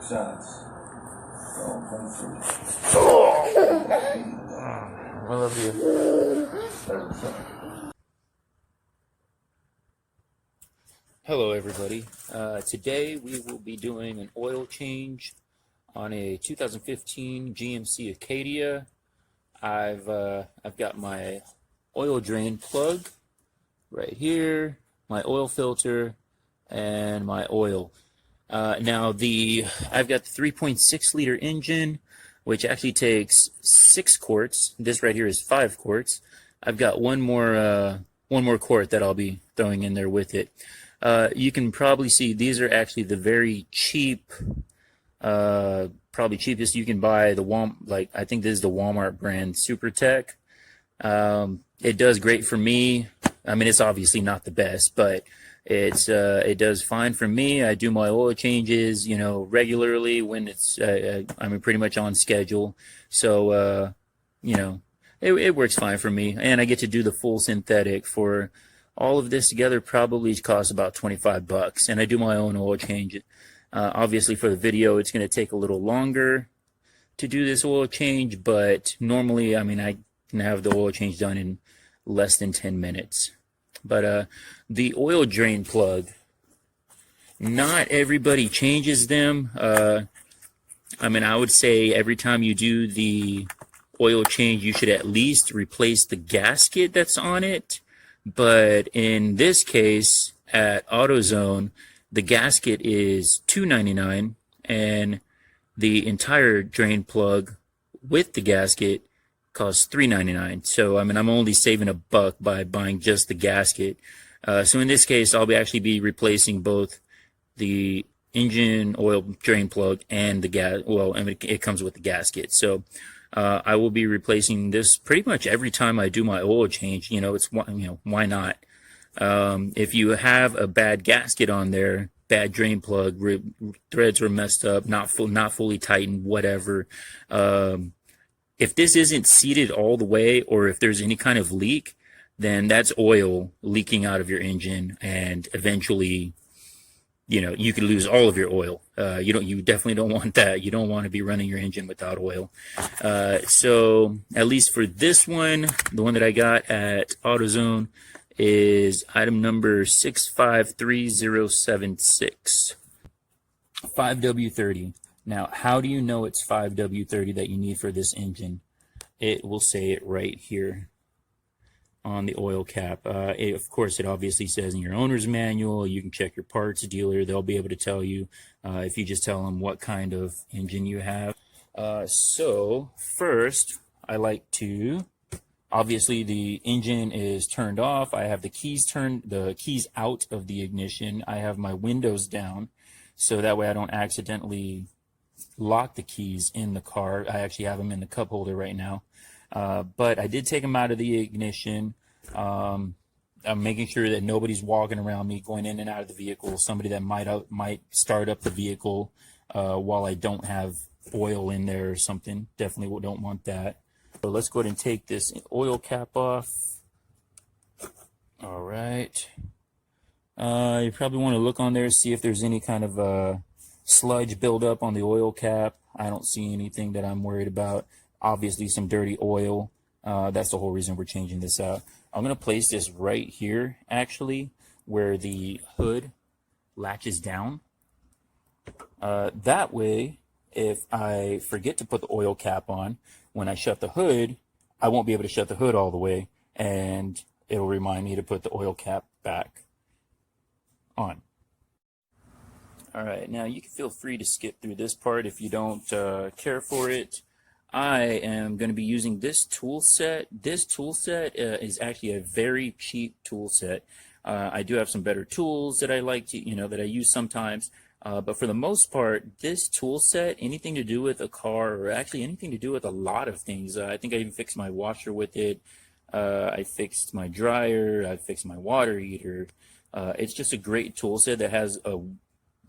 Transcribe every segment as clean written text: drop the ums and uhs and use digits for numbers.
shots. I love you. Hello everybody. Today we will be doing an oil change on a 2015 GMC Acadia. I've got my oil drain plug right here, my oil filter, and my oil. Now I've got the 3.6 liter engine, which actually takes 6 quarts. This right here is 5 quarts. I've got one more quart that I'll be throwing in there with it. You can probably see these are actually the very cheap, probably cheapest you can buy. I think this is the Walmart brand SuperTech. It does great for me. I mean, it's obviously not the best, but it does fine for me. I do my oil changes, regularly when it's I'm pretty much on schedule. So it works fine for me, and I get to do the full synthetic. For all of this together probably costs about $25, and I do my own oil change. Obviously for the video it's going to take a little longer to do this oil change, but normally, I mean, I can have the oil change done in less than 10 minutes. But the oil drain plug, not everybody changes them. I mean, I would say every time you do the oil change, you should at least replace the gasket that's on it. But in this case, at AutoZone, the gasket is $2.99, and the entire drain plug with the gasket costs $3.99. So I mean, I'm only saving $1 by buying just the gasket. So in this case, I'll actually be replacing both the engine oil drain plug and the gas. Well, I mean, it comes with the gasket. So I will be replacing this pretty much every time I do my oil change. Why not? If you have a bad gasket on there, bad drain plug, threads were messed up, not fully tightened, whatever. If this isn't seated all the way, or if there's any kind of leak, then that's oil leaking out of your engine, and eventually, you could lose all of your oil. You definitely don't want that. You don't want to be running your engine without oil. So at least for this one, the one that I got at AutoZone is item number 653076, 5W30. Now, how do you know it's 5W30 that you need for this engine? It will say it right here on the oil cap. Of course, it obviously says in your owner's manual. You can check your parts dealer. They'll be able to tell you if you just tell them what kind of engine you have. So first, I like to, obviously the engine is turned off. I have the keys out of the ignition. I have my windows down, so that way I don't accidentally lock the keys in the car. I actually have them in the cup holder right now. But I did take them out of the ignition. I'm making sure that nobody's walking around me, going in and out of the vehicle. Somebody that might start up the vehicle while I don't have oil in there or something. Definitely don't want that. So let's go ahead and take this oil cap off. All right. You probably want to look on there, see if there's any kind of sludge buildup on the oil cap. I don't see anything that I'm worried about. Obviously some dirty oil. That's the whole reason we're changing this out. I'm going to place this right here, actually, where the hood latches down. That way, if I forget to put the oil cap on, when I shut the hood, I won't be able to shut the hood all the way, and it'll remind me to put the oil cap back on. All right, now you can feel free to skip through this part if you don't care for it. I am going to be using this tool set. This tool set is actually a very cheap tool set. I do have some better tools that I like to, that I use sometimes. But for the most part, this tool set, anything to do with a car, or actually anything to do with a lot of things. I think I even fixed my washer with it. I fixed my dryer. I fixed my water heater. It's just a great tool set that has a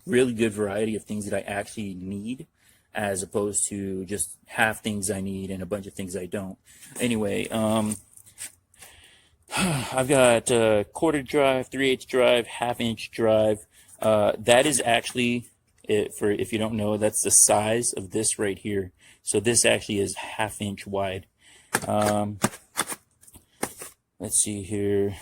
really good variety of things that I actually need, as opposed to just half things I need and a bunch of things I don't. Anyway, I've got a quarter drive, 3/8 drive, half-inch drive. That is actually For if you don't know, that's the size of this right here. So this actually is 1/2 inch wide. Let's see here.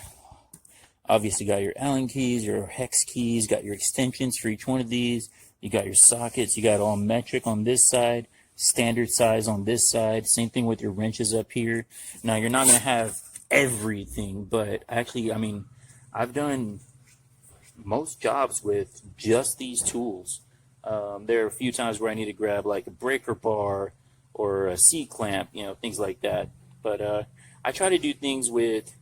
Obviously got your Allen keys, your hex keys, got your extensions for each one of these. You got your sockets, you got all metric on this side, standard size on this side. Same thing with your wrenches up here. Now you're not going to have everything, but actually, I mean, I've done most jobs with just these tools. There are a few times where I need to grab like a breaker bar or a C-clamp, you know, things like that. But I try to do things with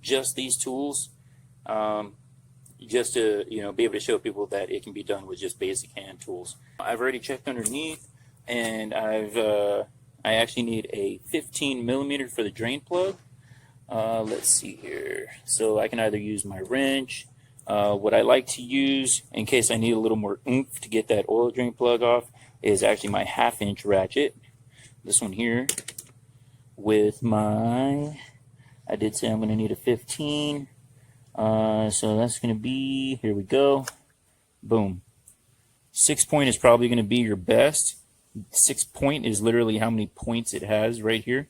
just these tools, just to, you know, be able to show people that it can be done with just basic hand tools. I've already checked underneath, and I actually need a 15 millimeter for the drain plug. Let's see here. So I can either use my wrench. What I like to use, in case I need a little more oomph to get that oil drain plug off, is actually my 1/2 inch ratchet. This one here with my, I did say I'm going to need a 15. So that's going to be, here we go. Boom. 6 point is probably going to be your best. 6 point is literally how many points it has right here.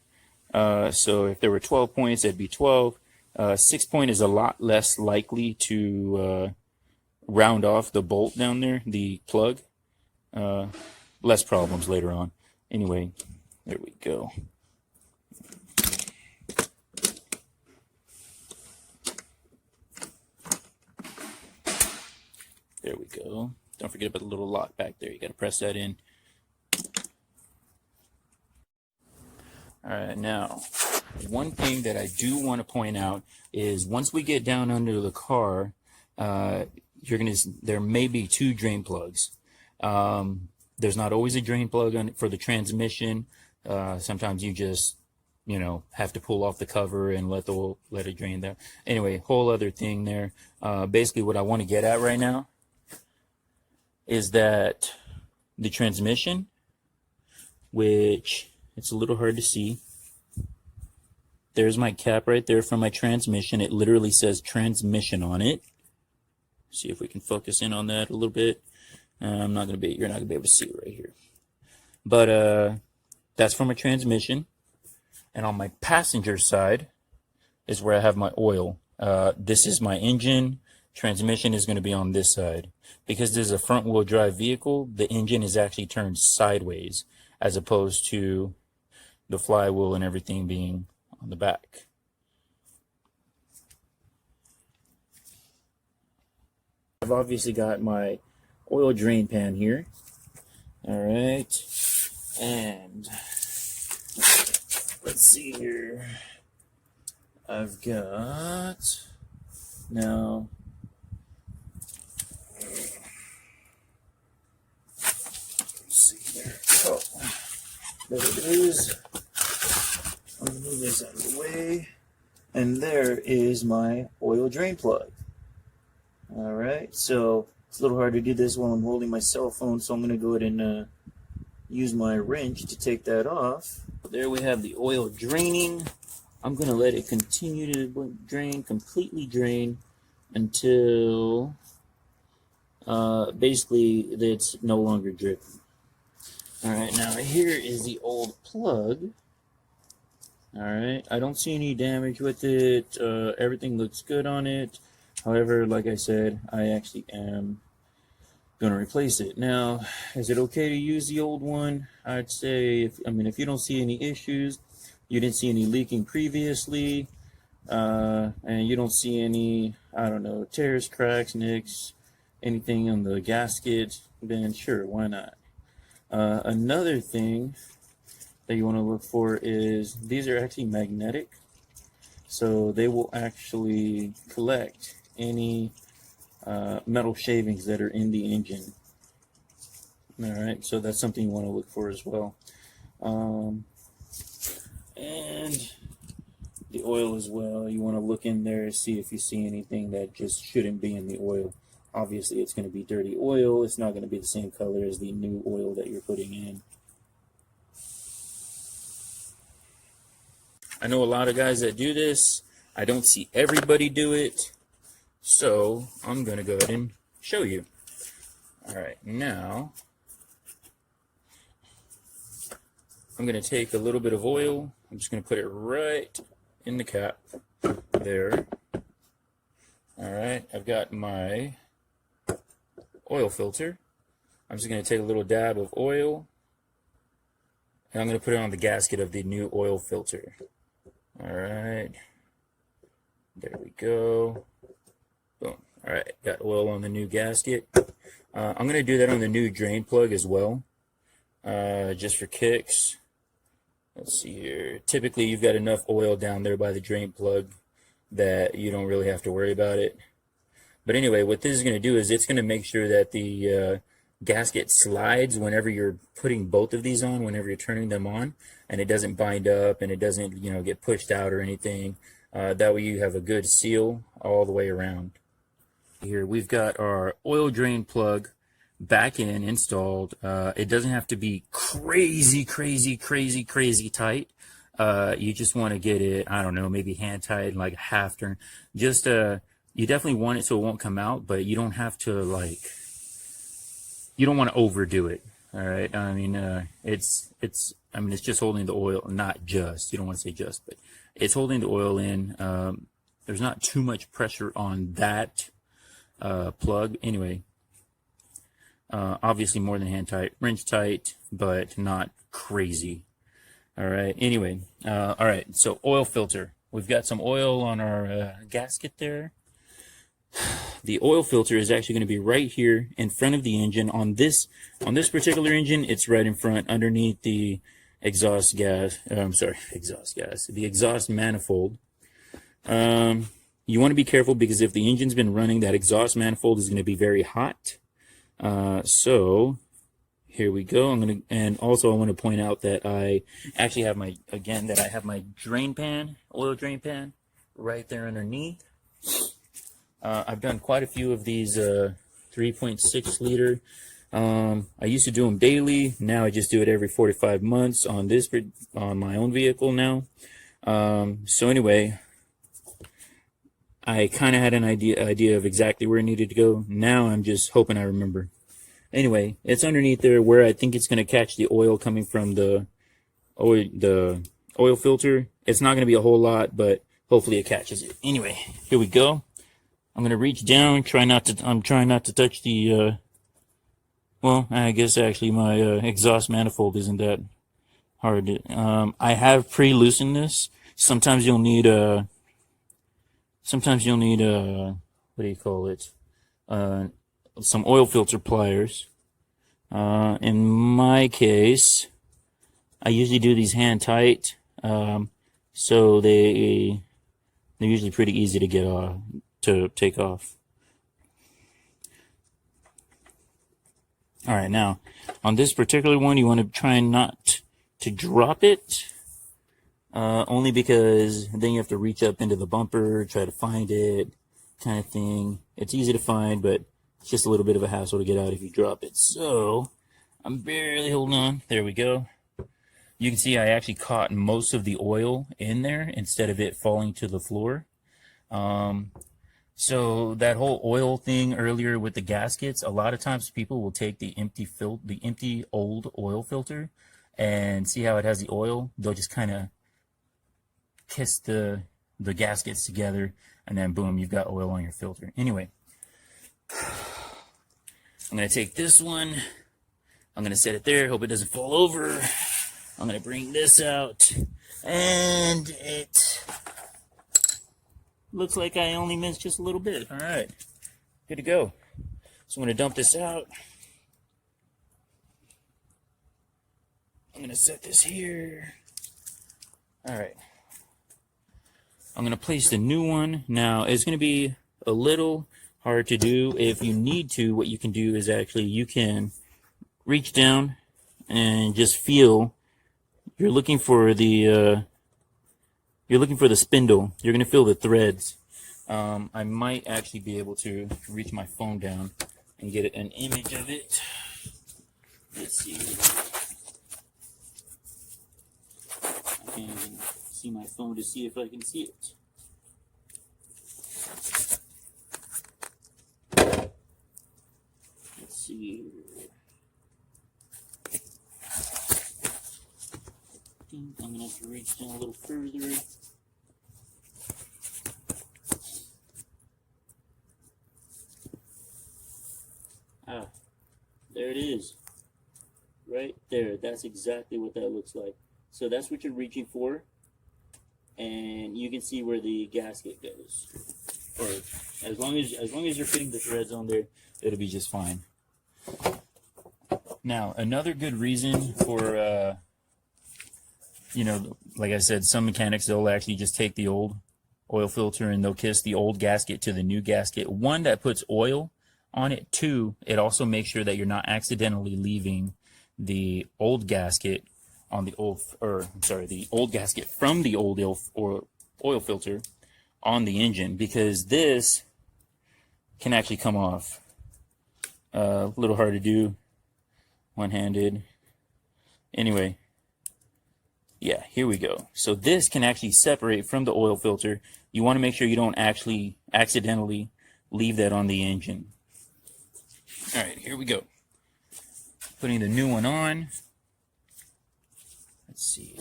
So if there were 12 points, it'd be 12. 6 point is a lot less likely to round off the bolt down there, the plug. Less problems later on. Anyway, there we go. There we go. Don't forget about the little lock back there. You got to press that in. All right, now, one thing that I do want to point out is once we get down under the car, there may be 2 drain plugs. There's not always a drain plug for the transmission. Sometimes you just, you know, have to pull off the cover and let it drain there. Anyway, whole other thing there. Basically, what I want to get at right now is that the transmission, which it's a little hard to see. There's my cap right there for my transmission. It literally says transmission on it. See if we can focus in on that a little bit. You're not gonna be able to see it right here. But that's for my transmission. And on my passenger side is where I have my oil. This is my engine. Transmission is going to be on this side. Because this is a front wheel drive vehicle, the engine is actually turned sideways as opposed to the flywheel and everything being on the back. I've obviously got my oil drain pan here. All right. And let's see here. I've got, now, oh, there it is. I'm going to move this out of the way. And there is my oil drain plug. Alright, so it's a little hard to do this while I'm holding my cell phone, so I'm going to go ahead and use my wrench to take that off. There we have the oil draining. I'm going to let it continue to drain, completely drain, until basically it's no longer dripping. Alright, now here is the old plug. Alright, I don't see any damage with it. Everything looks good on it. However, like I said, I actually am going to replace it. Now, is it okay to use the old one? I'd say, if you don't see any issues, you didn't see any leaking previously, and you don't see any, I don't know, tears, cracks, nicks, anything on the gasket, then sure, why not? Another thing that you want to look for is these are actually magnetic, so they will actually collect any metal shavings that are in the engine. Alright, so that's something you want to look for as well. And the oil as well, you want to look in there, see if you see anything that just shouldn't be in the oil. Obviously it's going to be dirty oil, it's not going to be the same color as the new oil that you're putting in. I know a lot of guys that do this. I don't see everybody do it, so I'm going to go ahead and show you. All right, now I'm going to take a little bit of oil. I'm just going to put it right in the cap there. All right, I've got my oil filter. I'm just going to take a little dab of oil, and I'm going to put it on the gasket of the new oil filter. All right, there we go. Boom. All right, got oil on the new gasket. I'm going to do that on the new drain plug as well, just for kicks. Let's see here. Typically, you've got enough oil down there by the drain plug that you don't really have to worry about it. But anyway, what this is going to do is it's going to make sure that the gasket slides whenever you're putting both of these on, whenever you're turning them on, and it doesn't bind up and it doesn't, get pushed out or anything. That way you have a good seal all the way around. Here we've got our oil drain plug back in installed. It doesn't have to be crazy tight. You just want to get it, I don't know, maybe hand tight, like a half turn. Just you definitely want it so it won't come out, but you don't have to, like, you don't want to overdo it. All right, I mean it's just holding the oil, not just, you don't want to say just, but it's holding the oil in. There's not too much pressure on that plug anyway. Obviously more than hand tight, wrench tight, but not crazy. All right, anyway, all right, so oil filter. We've got some oil on our gasket there. The oil filter is actually going to be right here in front of the engine. On this particular engine, it's right in front underneath the exhaust gas. The exhaust manifold. You want to be careful because if the engine's been running, that exhaust manifold is going to be very hot. So here we go. And also I want to point out that I actually have my drain pan, oil drain pan, right there underneath. I've done quite a few of these 3.6 liter. I used to do them daily. Now I just do it every 4 to 5 months on my own vehicle now. So anyway, I kind of had an idea of exactly where it needed to go. Now I'm just hoping I remember. Anyway, it's underneath there where I think it's going to catch the oil coming from the oil filter. It's not going to be a whole lot, but hopefully it catches it. Anyway, here we go. I'm going to reach down, I'm trying not to touch the, well, I guess actually my exhaust manifold isn't that hard. I have pre-loosened this. Sometimes you'll need, what do you call it? Some oil filter pliers. In my case, I usually do these hand tight, so they're usually pretty easy to get to take off. All right, now on this particular one, you want to try not to drop it, only because then you have to reach up into the bumper, try to find it, kind of thing. It's easy to find, but it's just a little bit of a hassle to get out if you drop it. So I'm barely holding on. There we go. You can see I actually caught most of the oil in there instead of it falling to the floor. So that whole oil thing earlier with the gaskets, a lot of times people will take the empty old oil filter and see how it has the oil. They'll just kind of kiss the gaskets together, and then boom, you've got oil on your filter. Anyway, I'm going to take this one. I'm going to set it there. Hope it doesn't fall over. I'm going to bring this out, and it looks like I only missed just a little bit. All right, good to go. So I'm going to dump this out. I'm going to set this here. All right. I'm going to place the new one. Now, it's going to be a little hard to do. If you need to, what you can do is actually you can reach down and just feel. You're looking for the spindle. You're going to feel the threads. I might actually be able to reach my phone down and get an image of it. Let's see. I can't even see my phone to see if I can see it. Let's see. second. I'm going to have to reach down a little further. Ah, there it is. Right there. That's exactly what that looks like. So that's what you're reaching for. And you can see where the gasket goes. Or as long as you're fitting the threads on there, it'll be just fine. Now, another good reason for you know, like I said, some mechanics, they'll actually just take the old oil filter and they'll kiss the old gasket to the new gasket. One, that puts oil on it. Two, it also makes sure that you're not accidentally leaving the old gasket on the old, or I'm sorry, the old gasket from the old oil filter on the engine, because this can actually come off. A little hard to do one-handed. Anyway, yeah, here we go. So this can actually separate from the oil filter. You want to make sure you don't actually accidentally leave that on the engine. All right, here we go. Putting the new one on. Let's see.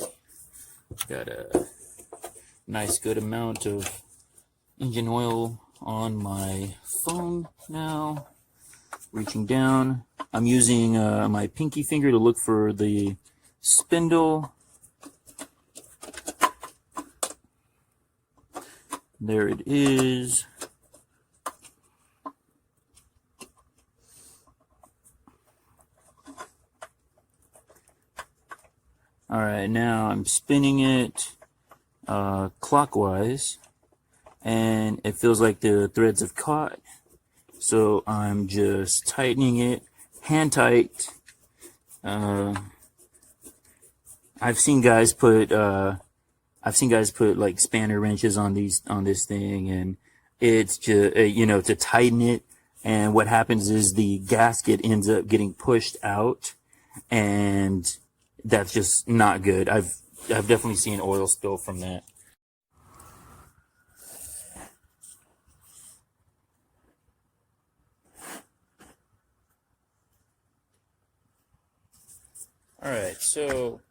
Got a nice good amount of engine oil on my phone now. Reaching down. I'm using my pinky finger to look for the spindle. There it is. All right, now I'm spinning it clockwise, and it feels like the threads have caught. So I'm just tightening it, hand tight. I've seen guys put like spanner wrenches on this thing, and it's just you know, to tighten it. And what happens is the gasket ends up getting pushed out, and that's just not good. I've definitely seen oil spill from that. Alright, so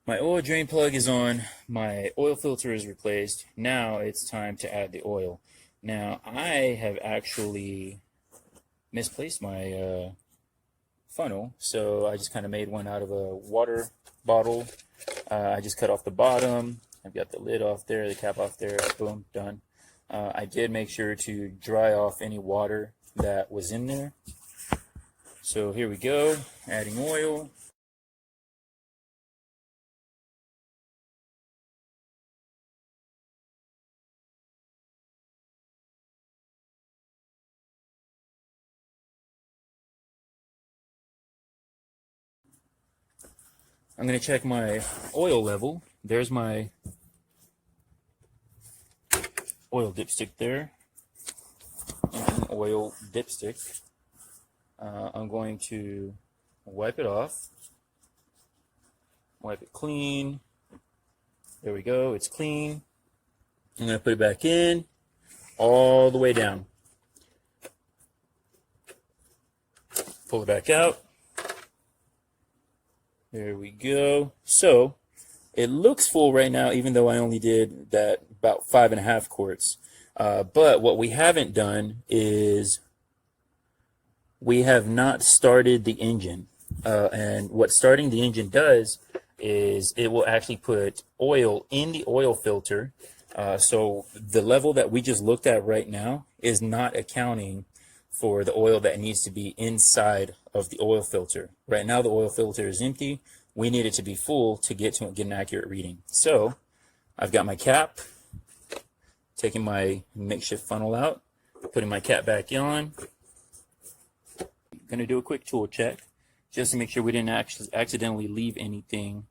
my oil drain plug is on, my oil filter is replaced. Now it's time to add the oil. Now I have actually misplaced my funnel, so I just kind of made one out of a water bottle. I just cut off the bottom. I've got the lid off there, the cap off there, boom, done. I did make sure to dry off any water that was in there. So here we go, adding oil. I'm going to check my oil level. There's my oil dipstick there. Oil dipstick. I'm going to wipe it off. Wipe it clean. There we go. It's clean. I'm going to put it back in all the way down. Pull it back out. There we go. So it looks full right now, even though I only did that about 5.5 quarts. But what we haven't done is we have not started the engine. And what starting the engine does is it will actually put oil in the oil filter. So the level that we just looked at right now is not accounting for the oil that needs to be inside of the oil filter. Right now the oil filter is empty. We need it to be full to get an accurate reading. So I've got my cap, taking my makeshift funnel out, putting my cap back on. Going to do a quick tool check just to make sure we didn't accidentally leave anything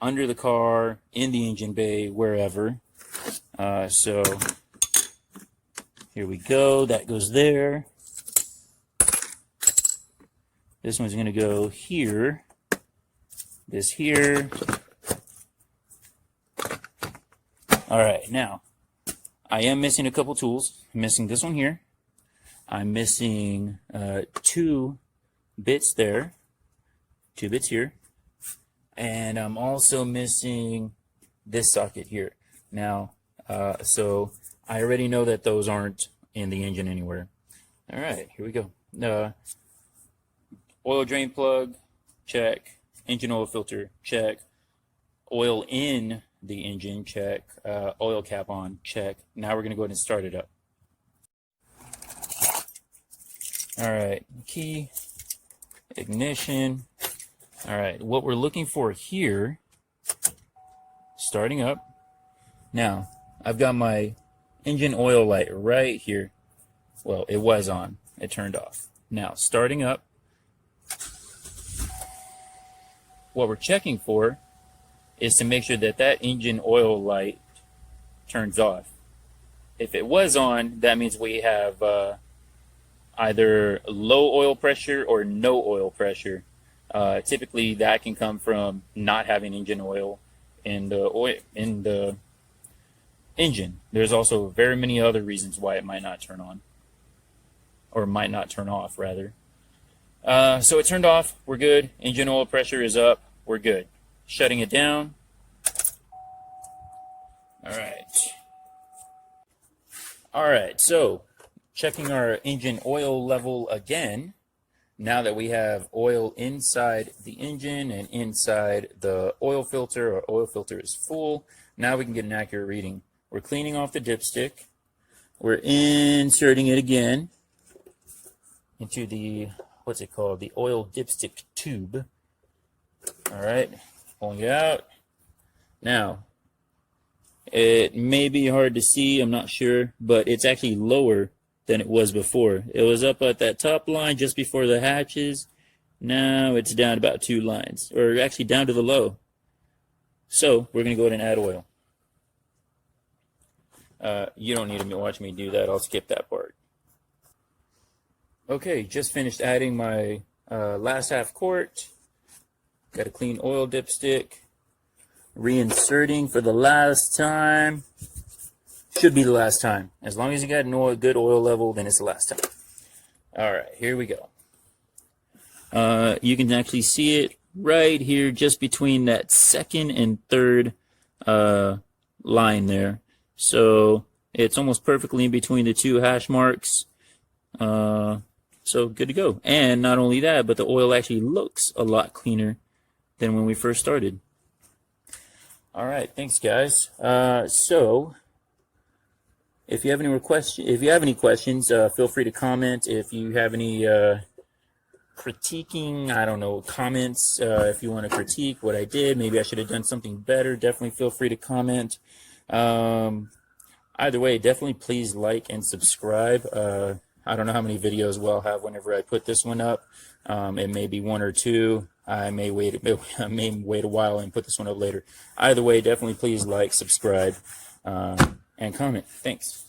under the car, in the engine bay, wherever. So here we go. That goes there. This one's going to go here. This here. All right, now I am missing a couple tools. I'm missing this one here. I'm missing 2 bits there, 2 bits here. And I'm also missing this socket here. Now, so I already know that those aren't in the engine anywhere. All right, here we go. Oil drain plug, check. Engine oil filter, check. Oil in the engine, check. Oil cap on, check. Now we're going to go ahead and start it up. All right, key, ignition. All right, what we're looking for here, starting up. Now, I've got my engine oil light right here. Well, it was on. It turned off. Now, starting up, what we're checking for is to make sure that that engine oil light turns off. If it was on, that means we have either low oil pressure or no oil pressure. Typically, that can come from not having engine oil in the engine. There's also very many other reasons why it might not turn on, or might not turn off, rather. So it turned off. We're good. Engine oil pressure is up. We're good. Shutting it down. All right. All right. So checking our engine oil level again. Now that we have oil inside the engine and inside the oil filter, our oil filter is full. Now we can get an accurate reading. We're cleaning off the dipstick. We're inserting it again into the, what's it called? The oil dipstick tube. All right, pulling it out. Now, it may be hard to see, I'm not sure, but it's actually lower than it was before. It was up at that top line just before the hatches. Now it's down about 2 lines, or actually down to the low. So we're going to go ahead and add oil. You don't need to watch me do that. I'll skip that part. Okay, just finished adding my last half quart. Got a clean oil dipstick. Reinserting for the last time. Should be the last time. As long as you got a good oil level, then it's the last time. All right, here we go. You can actually see it right here, just between that second and third line there. So it's almost perfectly in between the 2 hash marks. So good to go. And not only that, but the oil actually looks a lot cleaner than when we first started. All right, thanks guys. So if you have any questions, feel free to comment. If you have any critiquing, I don't know, comments, if you want to critique what I did, maybe I should have done something better, definitely feel free to comment. Either way, definitely please like and subscribe. I don't know how many videos we'll have whenever I put this one up. It may be 1 or 2. I may wait a while and put this one up later. Either way, definitely please like, subscribe, and comment. Thanks.